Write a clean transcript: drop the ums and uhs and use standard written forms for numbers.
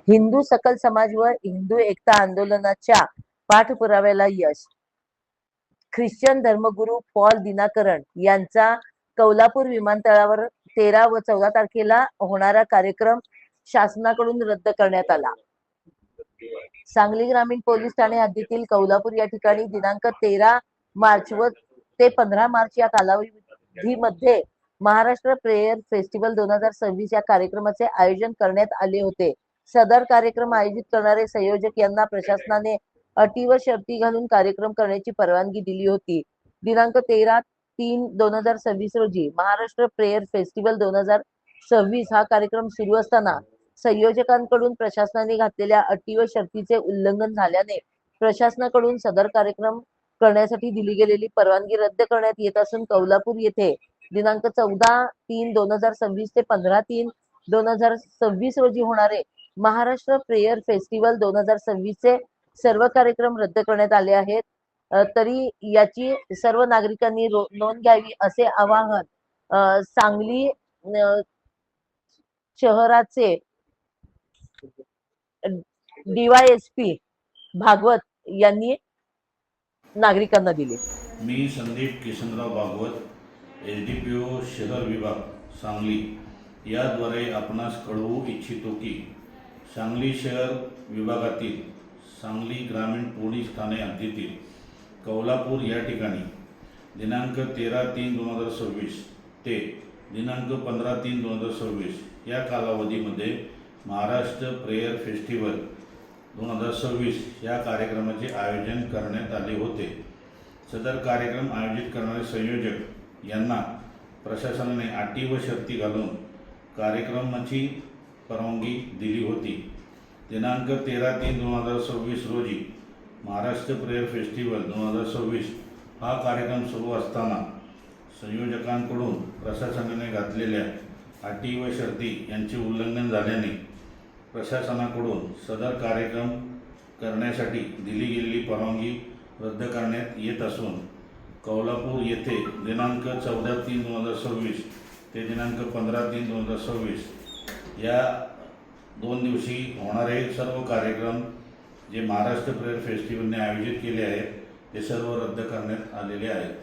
हिंदू सकल समाज व हिंदू एकता आंदोलनाच्या पाठपुराव्याला यश. ख्रिश्चन धर्मगुरू पॉल दिनाकरन यांचा कौलापूर विमानतळावर 13 व 14 तारखेला होणारा कार्यक्रम शासनाकडून रद्द करण्यात आला. सांगली ग्रामीण पोलीस ठाणे हद्दीतील कौलापूर या ठिकाणी दिनांक 13 मार्च ते 15 मार्च या कालावधीमध्ये महाराष्ट्र प्रेयर फेस्टिवल 2026 या कार्यक्रमाचे आयोजन करण्यात आले होते. सदर कार्यक्रम आयोजित करणारे संयोजक यांना प्रशासनाने अटी व शर्ती घालून कार्यक्रम करण्याची परवानगी दिली होती. दिनांक 13/3/2026 रोजी महाराष्ट्र प्रेयर फेस्टिवल 2026 हा कार्यक्रम सुरू असताना संयोजकांकडून प्रशासनाने घातलेल्या अटी व शर्तीचे उल्लंघन झाल्याने प्रशासनाकडून सदर कार्यक्रम करण्यासाठी दिली गेलेली परवानगी रद्द करण्यात येत असून कौलापूर येथे दिनांक 14/3/2026 ते 15/3/2026 रोजी होणारे महाराष्ट्र प्रेयर फेस्टिवल 2026 चे सर्व कार्यक्रम रद्द करण्यात आले आहेत. तरी याची सर्व नागरिकांनी नोंद घ्यावी असे आवाहन सांगली शहराचे DYSP भागवत यांनी नागरिकांना दिले. मी संदीप किशनराव भागवत, SDPO शहर विभाग सांगली याद्वारे आपणास कळवू इच्छितो की सांगली शहर विभागातील सांगली ग्रामीण पोलीस ठाणे हद्दीतील कौलापूर या ठिकाणी दिनांक 13/3/2026 ते दिनांक 15/3/2026 या कालावधीमध्ये महाराष्ट्र प्रेयर फेस्टिवल 2026 या कार्यक्रमाचे आयोजन करण्यात आले होते. सदर कार्यक्रम आयोजित करणारे संयोजक यांना प्रशासनाने अटी व शर्ती घालून कार्यक्रमाची परवानगी दिली होती. दिनांक 13/3/2026 रोजी महाराष्ट्र प्रेयर फेस्टिवल 2026 हा कार्यक्रम सुरू असताना संयोजकांकडून प्रशासनाने घातलेल्या अटी व शर्ती यांचे उल्लंघन झाल्याने प्रशासनाकडून सदर कार्यक्रम करण्यासाठी दिली गेलेली परवानगी रद्द करण्यात येत असून कौलापूर येथे दिनांक 14/3/2026 ते दिनांक 15/3/2026 या 2 दिवशी होणारे सर्व कार्यक्रम जे महाराष्ट्र प्रेयर फेस्टिवलने आयोजित केले आहेत ते सर्व रद्द करण्यात आलेले आहेत.